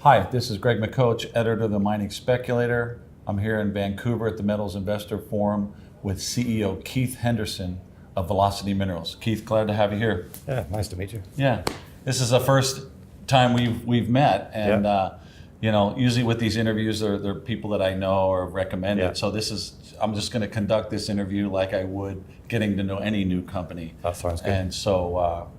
Hi, this is Greg McCoach, editor of the Mining Speculator. I'm here in Vancouver at the Metals Investor Forum with CEO Keith Henderson of Velocity Minerals. Keith, glad to have you here. Yeah, nice to meet you. Yeah, this is the first time we've met, and usually with these interviews, they're people that I know or recommended. Yeah. So I'm just going to conduct this interview like I would getting to know any new company. That sounds good. And so,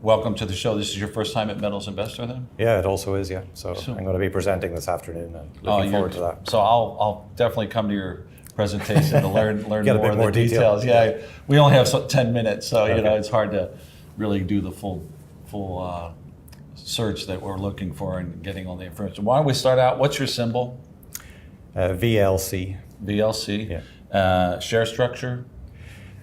welcome to the show. This is your first time at Metals Investor, then? Yeah, it also is. Yeah, so I'm going to be presenting this afternoon, and looking forward to that. So I'll definitely come to your presentation to learn Get more a bit of more the detail. details. Yeah, we only have 10 minutes, so Okay. it's hard to really do the full search that we're looking for and getting all the information. Why don't we start out? What's your symbol? VLC. VLC. Yeah. Share structure.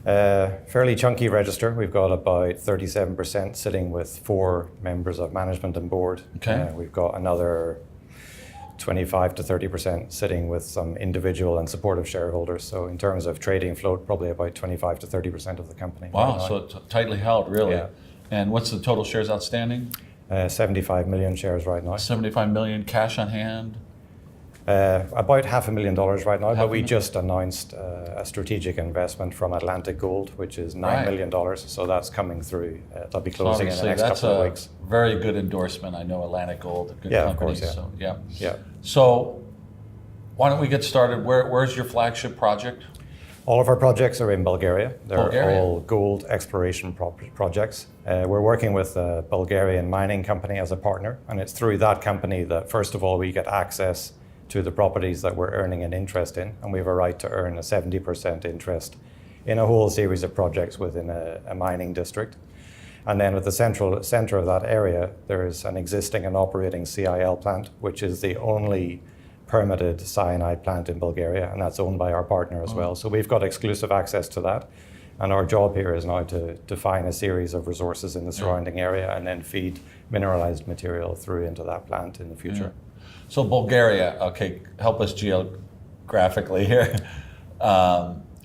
Fairly chunky register. We've got about 37% sitting with 4 members of management and board. Okay. We've got another 25 to 30% sitting with some individual and supportive shareholders. So in terms of trading float, probably about 25 to 30% of the company. Wow, right now. so it's tightly held, really. Yeah. And what's the total shares outstanding? 75 million shares right now. 75 million cash on hand. About $500,000 right now, but we $500,000. just announced a strategic investment from Atlantic Gold, which is $9 Right. million. So that's coming through. That'll be closing in the Obviously, next that's couple of a weeks. very good endorsement. I know Atlantic Gold, a good Yeah, company. of course, yeah. So, yeah. Yeah. So why don't we get started? Where's your flagship project? All of our projects are in Bulgaria. They're Bulgaria. all gold exploration projects. We're working with a Bulgarian mining company as a partner, and it's through that company that, first of all, we get access to the properties that we're earning an interest in, and we have a right to earn a 70% interest in a whole series of projects within a mining district. And then at the center of that area, there is an existing and operating CIL plant, which is the only permitted cyanide plant in Bulgaria, and that's owned by our partner as well. So we've got exclusive access to that. And our job here is now to define a series of resources in the surrounding area and then feed mineralized material through into that plant in the future. So Bulgaria, okay, help us geographically here.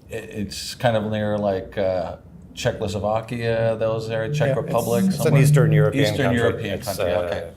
It's kind of near like Czechoslovakia, those areas, Czech Republic. It's an somewhere? Eastern European Eastern country. European It's, country, okay.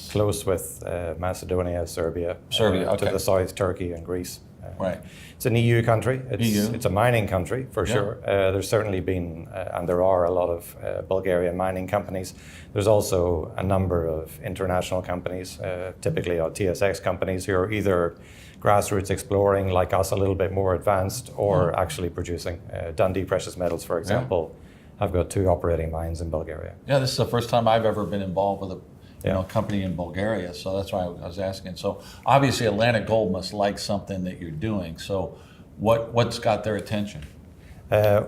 Close with Macedonia, Serbia. Serbia, okay. To the south, Turkey and Greece. Right. It's an EU country. EU. It's a mining country, for sure. There's certainly been, and there are a lot of Bulgarian mining companies. There's also a number of international companies, typically TSX companies, who are either grassroots exploring, like us, a little bit more advanced, or actually producing. Dundee Precious Metals, for example, have got 2 operating mines in Bulgaria. Yeah, this is the first time I've ever been involved with a company in Bulgaria, so that's why I was asking. So obviously Atlantic Gold must like something that you're doing. So what's got their attention?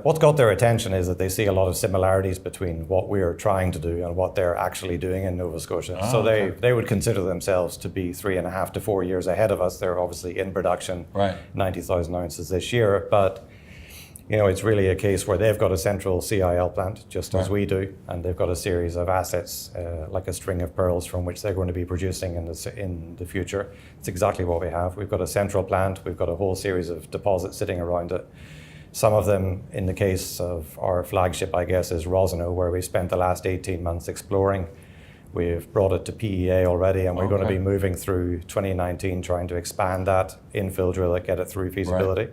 What's got their attention is that they see a lot of similarities between what we are trying to do and what they're actually doing in Nova Scotia. So they would consider themselves to be 3.5 to 4 years ahead of us. They're obviously in production, 90,000 ounces this year, but it's really a case where they've got a central CIL plant, just as we do, and they've got a series of assets, like a string of pearls, from which they're going to be producing in the future. It's exactly what we have. We've got a central plant. We've got a whole series of deposits sitting around it. Some of them, in the case of our flagship, I guess, is Rosano, where we spent the last 18 months exploring. We've brought it to PEA already, and we're going to be moving through 2019, trying to expand that, infill drill it, get it through feasibility.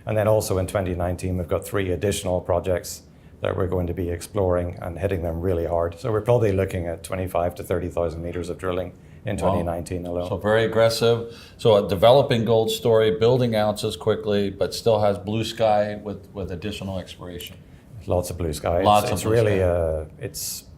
And then also in 2019, we've got 3 additional projects that we're going to be exploring and hitting them really hard. So we're probably looking at 25 to 30,000 meters of drilling in 2019 alone. So very aggressive. So a developing gold story, building ounces quickly, but still has blue sky with additional exploration. Lots of blue sky. It's really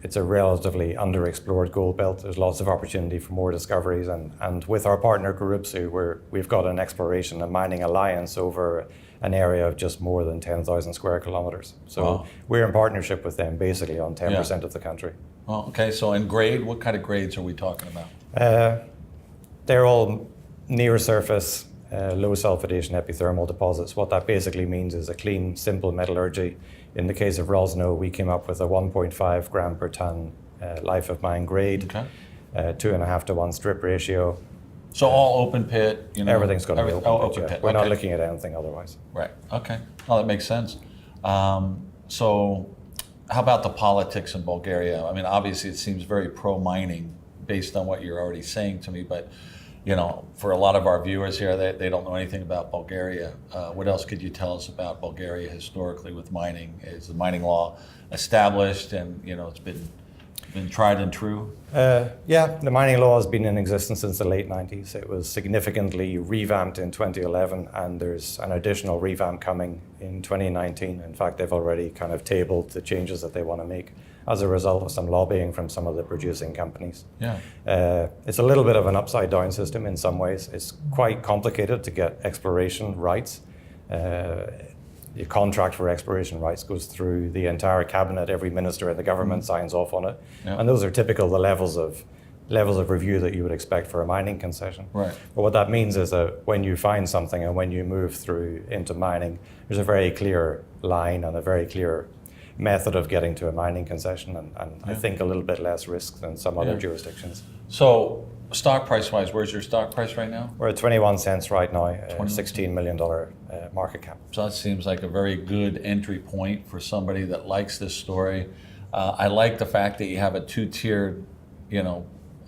it's a relatively underexplored gold belt. There's lots of opportunity for more discoveries, and with our partner Gurupsu, we've got an exploration and mining alliance over an area of just more than 10,000 square kilometers. So we're in partnership with them basically on 10% of the country. Well, okay, so in grade, what kind of grades are we talking about? They're all near surface, low sulfidation epithermal deposits. What that basically means is a clean, simple metallurgy. In the case of Rosano, we came up with a 1.5 gram per ton life of mine grade, 2.5 to 1 strip ratio. So all open pit, everything's going to be open pit. We're not Okay. looking at anything otherwise. Right. Okay. Well, that makes sense. So, how about the politics in Bulgaria? I mean, obviously, it sees very pro-mining, based on what you're already saying to me, but for a lot of our viewers here, they don't know anything about Bulgaria. What else could you tell us about Bulgaria historically with mining? Is the mining law established and it's been tried and true? Yeah, the mining law has been in existence since the late 90s. It was significantly revamped in 2011, and there's an additional revamp coming in 2019. In fact, they've already kind of tabled the changes that they want to make as a result of some lobbying from some of the producing companies. Yeah. It's a little bit of an upside down system in some ways. It's quite complicated to get exploration rights. Your contract for exploration rights goes through the entire cabinet. Every minister in the government signs off on it. Yeah. And those are typical the levels of review that you would expect for a mining concession. Right. But what that means is that when you find something and when you move through into mining, there's a very clear line and a very clear method of getting to a mining concession, and I think a little bit less risk than some other jurisdictions. So stock price wise, where's your stock price right now? We're at 21 cents right now, $16 million market cap. So that seems like a very good entry point for somebody that likes this story. I like the fact that you have a two-tiered,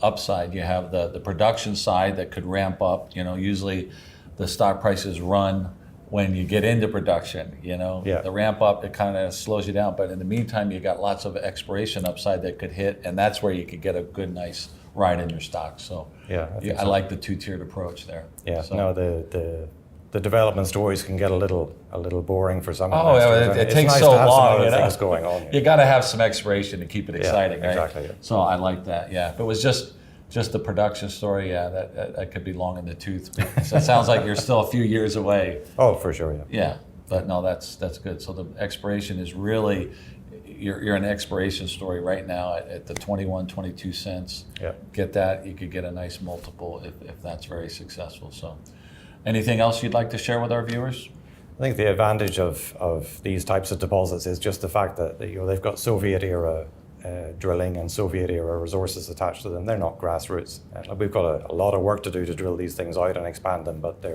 upside. You have the production side that could ramp up. Usually the stock prices run when you get into production. The ramp up, it kind of slows you down. But in the meantime, you got lots of exploration upside that could hit, and that's where you could get a good, nice ride in your stock. So I like the two-tiered approach there. Yeah, so. no, the development stories can get a little boring for some investors. It takes nice so to have long. Some other things going on. You got to have some exploration to keep it exciting, right? Exactly. Yeah. So I like that. Yeah, if it was just the production story, that could be long in the tooth. So it sounds like you're still a few years away. Oh, for sure. Yeah. Yeah, but no, that's good. So the exploration is really. You're an exploration story right now at the 21, 22 cents. Yeah. Get that, you could get a nice multiple if that's very successful. So anything else you'd like to share with our viewers? I think the advantage of these types of deposits is just the fact that they've got Soviet era drilling and Soviet era resources attached to them. They're not grassroots. We've got a lot of work to do to drill these things out and expand them, but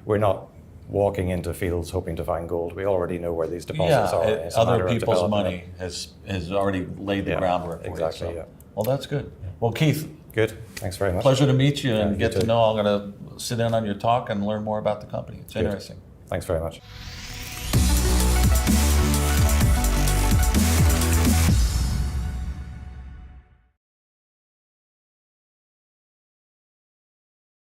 we're not walking into fields hoping to find gold. We already know where these deposits are. It's a matter other of people's developing money has already laid the groundwork for exactly, you. So. Yeah. Well, that's good. Well, Keith. Good. Thanks very much. Pleasure to meet you and you get too. to know. I'm going to sit in on your talk and learn more about the company. It's interesting. Thanks very much.